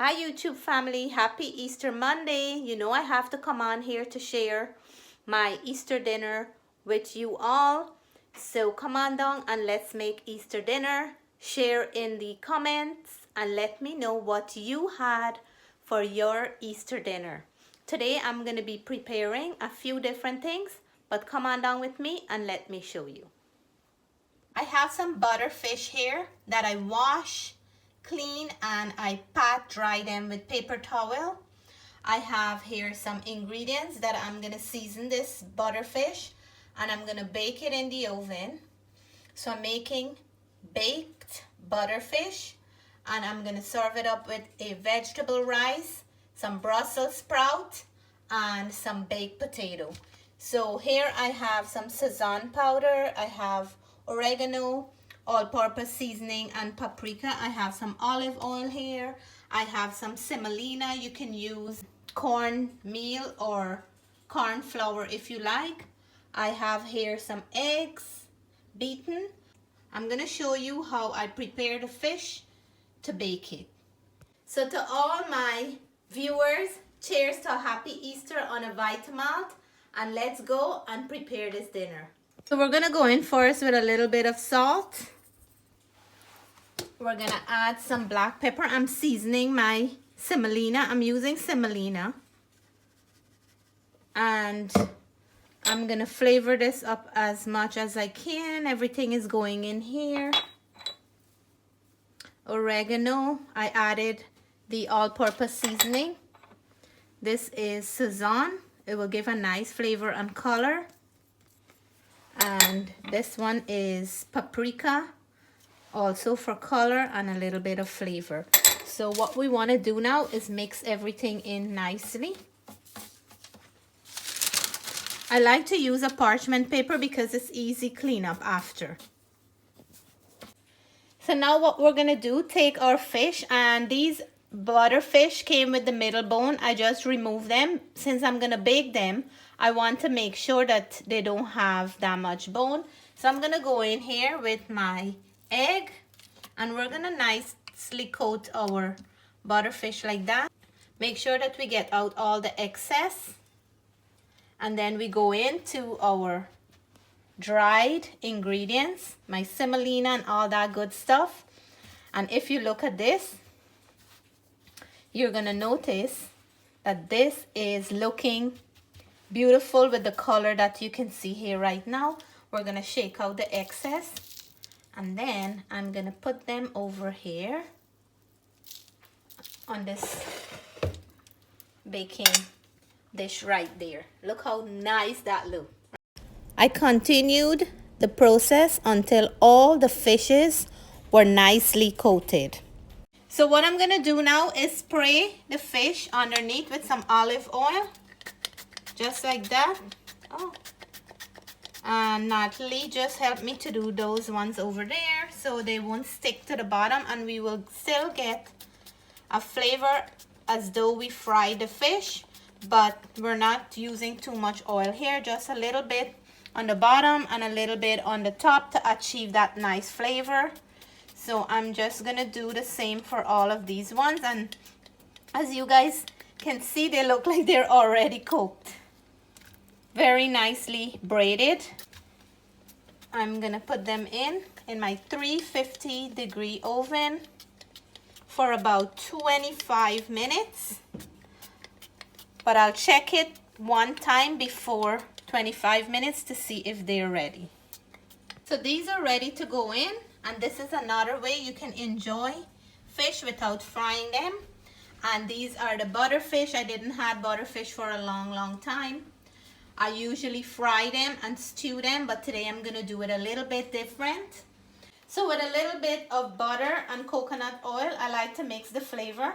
Hi YouTube family, happy Easter Monday. You know I have to come on here to share my Easter dinner with you all. So come on down and let's make Easter dinner. Share in the comments and let me know what you had for your Easter dinner. Today I'm going to be preparing a few different things, but come on down with me and let me show you. I have some butter fish here that I wash, clean, and I pat dry them with paper towel. I have here some ingredients that I'm gonna season this butterfish, and I'm gonna bake it in the oven. So I'm making baked butterfish, and I'm gonna serve it up with a vegetable rice, some Brussels sprouts, and some baked potato. So here I have some Sazon powder, I have oregano, all-purpose seasoning, and paprika. I have some olive oil here. I have some semolina. You can use corn meal or corn flour if you like. I have here some eggs beaten. I'm gonna show you how I prepare the fish to bake it. So to all my viewers, cheers to a happy Easter on a Vitamalt, and let's go and prepare this dinner. So we're gonna go in first with a little bit of salt. We're gonna add some black pepper. I'm seasoning my semolina. I'm using semolina. And I'm gonna flavor this up as much as I can. Everything is going in here. Oregano, I added the all-purpose seasoning. This is Sazon. It will give a nice flavor and color. And this one is paprika, also for color and a little bit of flavor. So what we want to do now is mix everything in nicely. I like to use a parchment paper because it's easy cleanup after. So now what we're going to do, take our fish, and these butterfish came with the middle bone. I just removed them. Since I'm going to bake them, I want to make sure that they don't have that much bone. So I'm going to go in here with my egg, and we're going to nicely coat our butterfish like that. Make sure that we get out all the excess. And then we go into our dried ingredients, my semolina and all that good stuff. And if you look at this, you're going to notice that this is looking beautiful with the color that you can see here right now. We're going to shake out the excess, and then I'm going to put them over here on this baking dish right there. Look how nice that looks. I continued the process until all the fishes were nicely coated. So what I'm going to do now is spray the fish underneath with some olive oil. Just like that. Oh. And Natalie just helped me to do those ones over there so they won't stick to the bottom, and we will still get a flavor as though we fried the fish, but we're not using too much oil here, just a little bit on the bottom and a little bit on the top to achieve that nice flavor. So I'm just gonna do the same for all of these ones, and as you guys can see, they look like they're already cooked. Very nicely braided. I'm gonna put them in my 350-degree oven for about 25 minutes. But I'll check it one time before 25 minutes to see if they're ready. So these are ready to go in, and this is another way you can enjoy fish without frying them. And these are the butterfish. I didn't have butterfish for a long time. I usually fry them and stew them, but today I'm gonna do it a little bit different. So with a little bit of butter and coconut oil, I like to mix the flavor.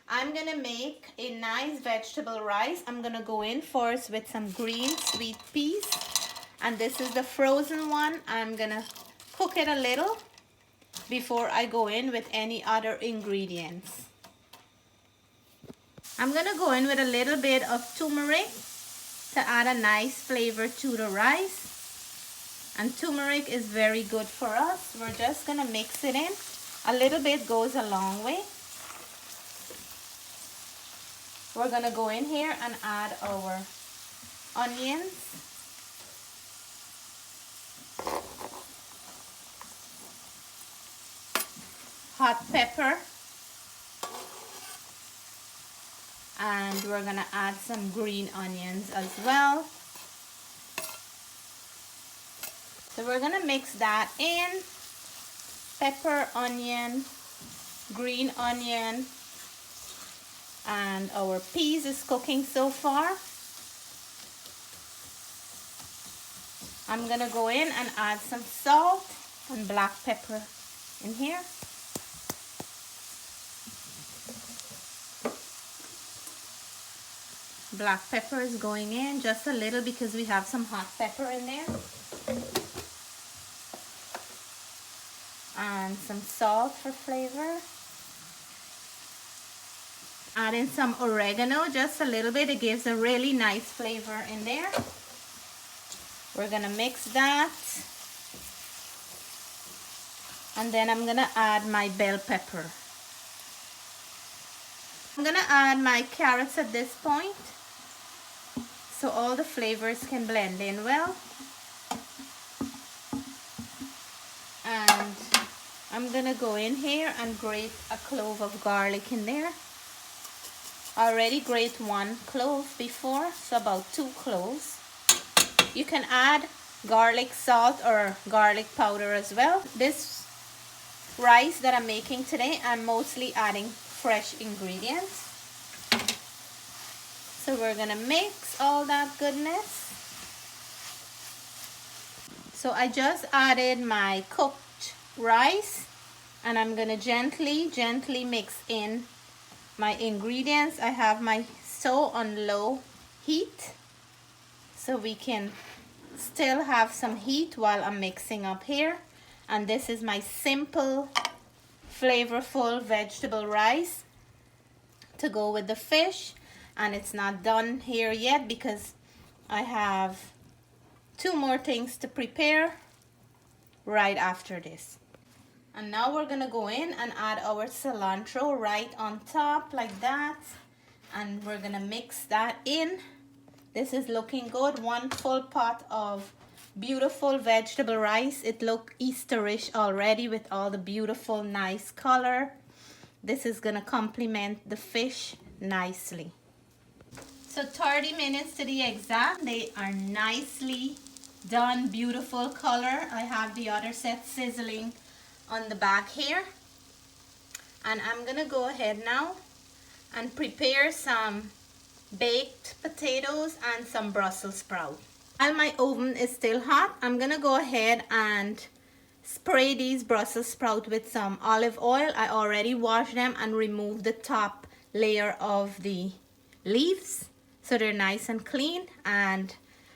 I'm gonna make a nice vegetable rice. I'm gonna go in first with some green sweet peas, and this is the frozen one. I'm gonna cook it a little before I go in with any other ingredients. I'm gonna go in with a little bit of turmeric to add a nice flavor to the rice. And turmeric is very good for us. We're just gonna mix it in. A little bit goes a long way. we're gonna go in here and add our onions. Hot pepper. And we're gonna add some green onions as well. So we're gonna mix that in. Pepper, onion, green onion, and our peas is cooking so far. I'm gonna go in and add some salt and black pepper in here. Black pepper is going in just a little because we have some hot pepper in there. And some salt for flavor. Add in some oregano, just a little bit. It gives a really nice flavor in there. We're gonna mix that. And then I'm gonna add my bell pepper. I'm gonna add my carrots at this point, so all the flavors can blend in well. And I'm gonna go in here and grate a clove of garlic in there. I already grate 1 clove before, so about 2 cloves. You can add garlic salt or garlic powder as well. This rice that I'm making today, I'm mostly adding fresh ingredients. So we're gonna mix all that goodness. So I just added my cooked rice, and I'm gonna gently mix in my ingredients. I have my stove on low heat, so we can still have some heat while I'm mixing up here. And this is my simple, flavorful vegetable rice to go with the fish. And it's not done here yet because I have 2 more things to prepare right after this. And now we're gonna go in and add our cilantro right on top like that. And we're gonna mix that in. This is looking good. 1 full pot of beautiful vegetable rice. It looks Easterish already with all the beautiful, nice color. This is gonna complement the fish nicely. So 30 minutes to the exact. They are nicely done, beautiful color. I have the other set sizzling on the back here. And I'm gonna go ahead now and prepare some baked potatoes and some Brussels sprouts. While my oven is still hot, I'm gonna go ahead and spray these Brussels sprouts with some olive oil. I already washed them and removed the top layer of the leaves, so they're nice and clean, and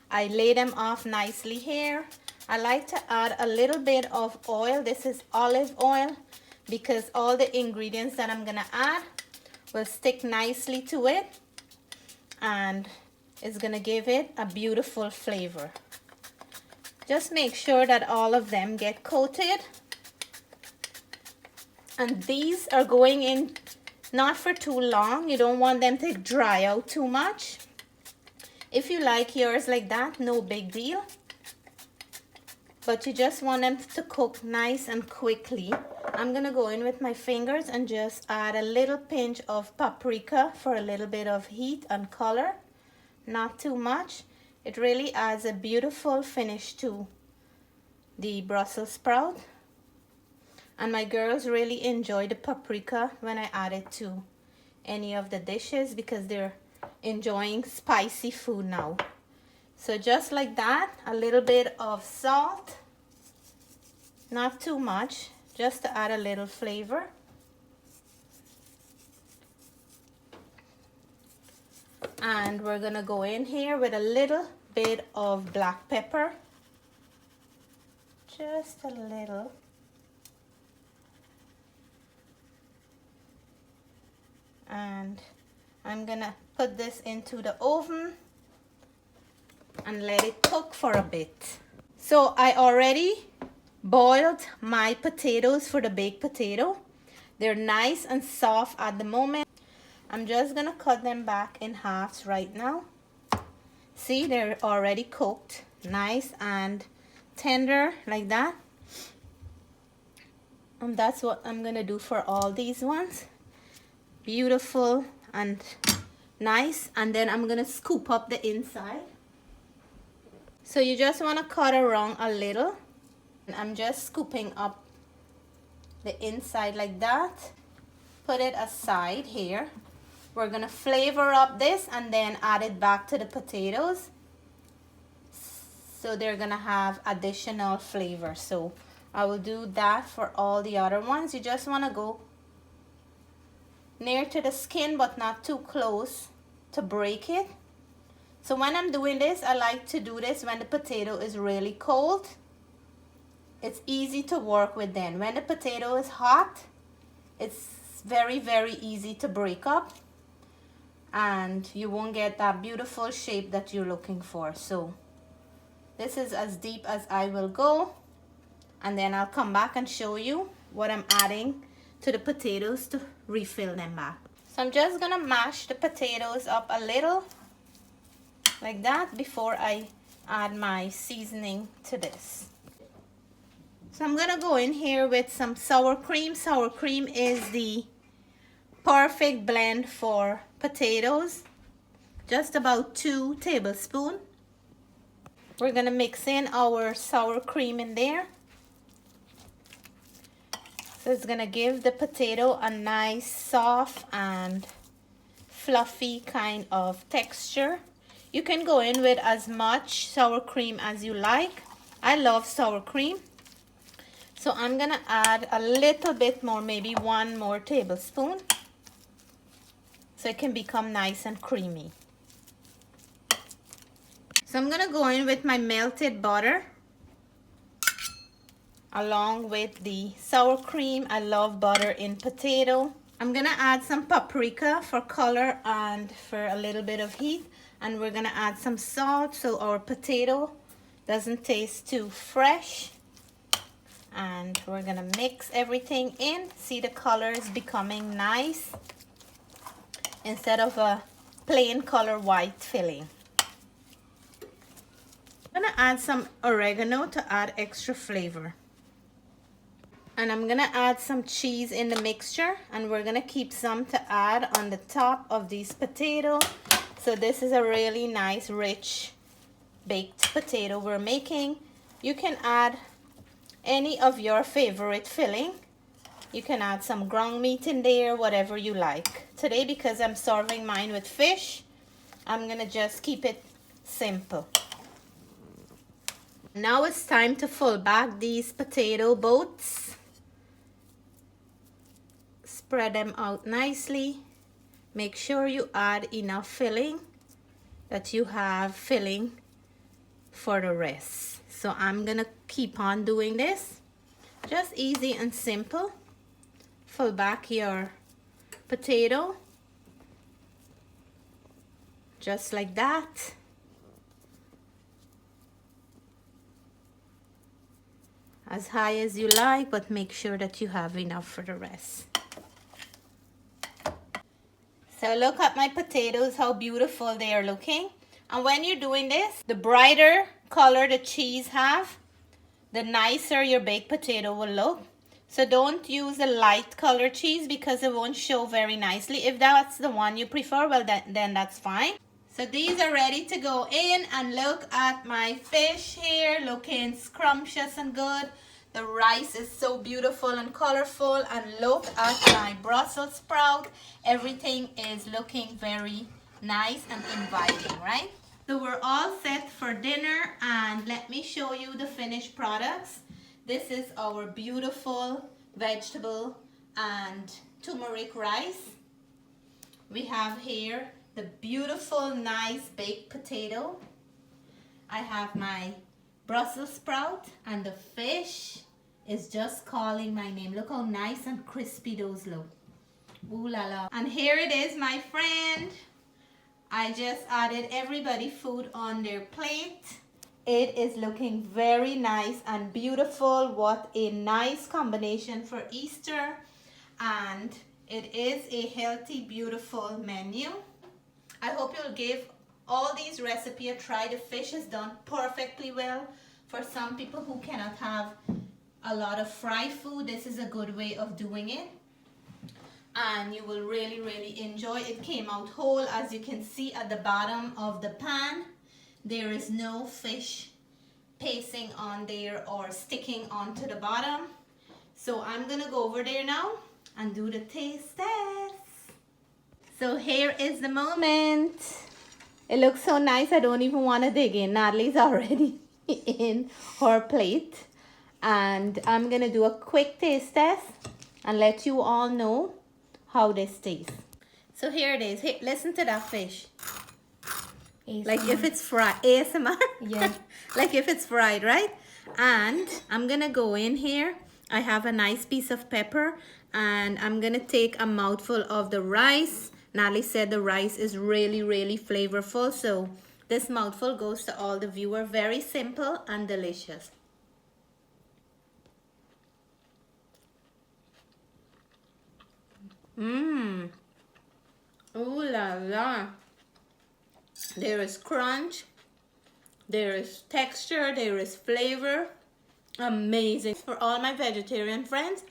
I lay them off nicely here. I like to add a little bit of oil. This is olive oil because all the ingredients that I'm gonna add will stick nicely to it, and it's gonna give it a beautiful flavor. Just make sure that all of them get coated. And these are going in not for too long. You don't want them to dry out too much. If you like yours like that, no big deal. But you just want them to cook nice and quickly. I'm gonna go in with my fingers and just add a little pinch of paprika for a little bit of heat and color. Not too much. It really adds a beautiful finish to the Brussels sprout. And my girls really enjoy the paprika when I add it to any of the dishes because they're enjoying spicy food now. So just like that, a little bit of salt, not too much, just to add a little flavor. And we're gonna go in here with a little bit of black pepper, just a little. And I'm gonna put this into the oven and let it cook for a bit. So I already boiled my potatoes for the baked potato. They're nice and soft at the moment. I'm just gonna cut them back in halves right now. See, they're already cooked, nice and tender like that. And that's what I'm gonna do for all these ones. Beautiful and nice. And then I'm gonna scoop up the inside. So you just want to cut around a little. And I'm just scooping up the inside like that. Put it aside here. We're gonna flavor up this and then add it back to the potatoes, so they're gonna have additional flavor. So I will do that for all the other ones. You just want to go near to the skin but not too close to break it. So when I'm doing this, I like to do this when the potato is really cold. It's easy to work with then. When the potato is hot, it's very, very easy to break up and you won't get that beautiful shape that you're looking for. So this is as deep as I will go, and then I'll come back and show you what I'm adding to the potatoes to refill them back. So I'm just gonna mash the potatoes up a little like that before I add my seasoning to this. So I'm gonna go in here with some sour cream. Sour cream is the perfect blend for potatoes. Just about 2 tablespoons. We're gonna mix in our sour cream in there. So it's gonna give the potato a nice soft and fluffy kind of texture. You can go in with as much sour cream as you like. I love sour cream. So I'm gonna add a little bit more, maybe 1 more tablespoon, so it can become nice and creamy. So I'm gonna go in with my melted butter along with the sour cream. I love butter in potato. I'm gonna add some paprika for color and for a little bit of heat, and we're gonna add some salt so our potato doesn't taste too fresh. And we're gonna mix everything in. See, the color is becoming nice instead of a plain color white filling. I'm gonna add some oregano to add extra flavor. And I'm gonna add some cheese in the mixture, and we're gonna keep some to add on the top of these potatoes. So this is a really nice, rich baked potato we're making. You can add any of your favorite filling. You can add some ground meat in there, whatever you like. Today, because I'm serving mine with fish, I'm gonna just keep it simple. Now it's time to fold back these potato boats. Spread them out nicely. Make sure you add enough filling that you have filling for the rest. So I'm gonna keep on doing this. Just easy and simple. Fold back your potato. Just like that. As high as you like, but make sure that you have enough for the rest. So look at my potatoes, how beautiful they are looking. And when you're doing this, the brighter color the cheese have, the nicer your baked potato will look. So don't use a light color cheese because it won't show very nicely. If that's the one you prefer, well then that's fine. So these are ready to go in, and look at my fish here, looking scrumptious and good. The rice is so beautiful and colorful, and look at my Brussels sprout. Everything is looking very nice and inviting, right? So we're all set for dinner, and let me show you the finished products. This is our beautiful vegetable and turmeric rice. We have here the beautiful, nice baked potato. I have my Brussels sprout, and the fish is just calling my name. Look how nice and crispy those look. Ooh la la. And here it is, my friend. I just added everybody food on their plate. It is looking very nice and beautiful. What a nice combination for Easter. And It is a healthy, beautiful menu. I hope you'll give all these recipes a try. The fish is done perfectly well. For some people who cannot have a lot of fried food, this is a good way of doing it. And you will really, really enjoy it. It came out whole, as you can see at the bottom of the pan. There is no fish pasting on there or sticking onto the bottom. So I'm gonna go over there now and do the taste test. So here is the moment. It looks so nice, I don't even want to dig in. Natalie's already in her plate. And I'm going to do a quick taste test and let you all know how this tastes. So here it is. Hey, listen to that fish. ASMR. Like if it's fried. ASMR? Yeah. Like if it's fried, right? And I'm going to go in here. I have a nice piece of pepper. And I'm going to take a mouthful of the rice. Natalie said the rice is really, really flavorful. So this mouthful goes to all the viewers. Very simple and delicious. Mmm. Ooh la la. There is crunch. There is texture. There is flavor. Amazing. For all my vegetarian friends,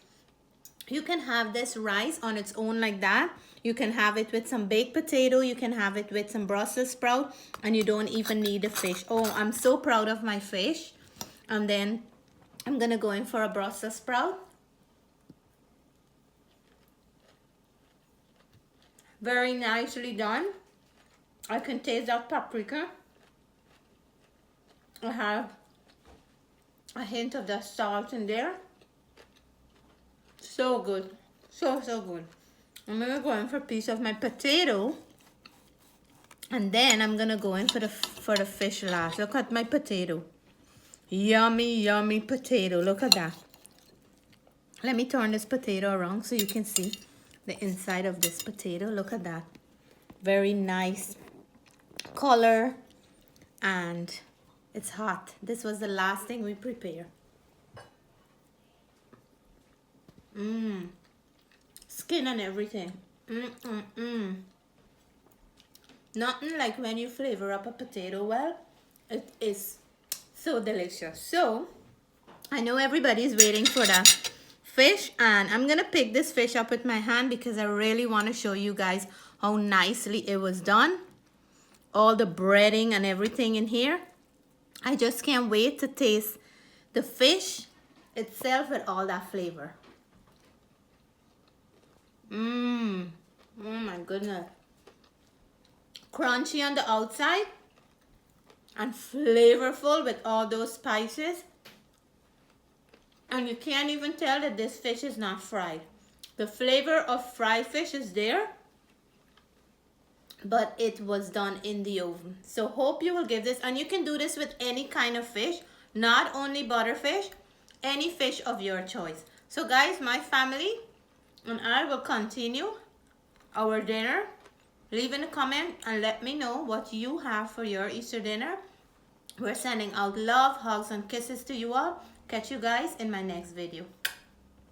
you can have this rice on its own like that. You can have it with some baked potato. You can have it with some Brussels sprout. And you don't even need a fish. Oh, I'm so proud of my fish. And then I'm going to go in for a Brussels sprout. Very nicely done. I can taste that paprika. I have a hint of the salt in there. So good. So good. I'm gonna go in for a piece of my potato. And then I'm gonna go in for the fish last. Look at my potato. Yummy, yummy potato. Look at that. Let me turn this potato around so you can see the inside of this potato. Look at that. Very nice color. And it's hot. This was the last thing we prepared. Mmm. Skin and everything. Nothing like when you flavor up a potato well. It is so delicious. So I know everybody's waiting for the fish, and I'm gonna pick this fish up with my hand because I really want to show you guys how nicely it was done. All the breading and everything in here. I just can't wait to taste the fish itself with all that flavor. Oh my goodness. Crunchy on the outside and flavorful with all those spices. And you can't even tell that this fish is not fried. The flavor of fried fish is there, but it was done in the oven. So hope you will give this, and you can do this with any kind of fish, not only butterfish, any fish of your choice. So guys, my family and I will continue our dinner. Leave in a comment and let me know what you have for your Easter dinner. We're sending out love, hugs, and kisses to you all. Catch you guys in my next video.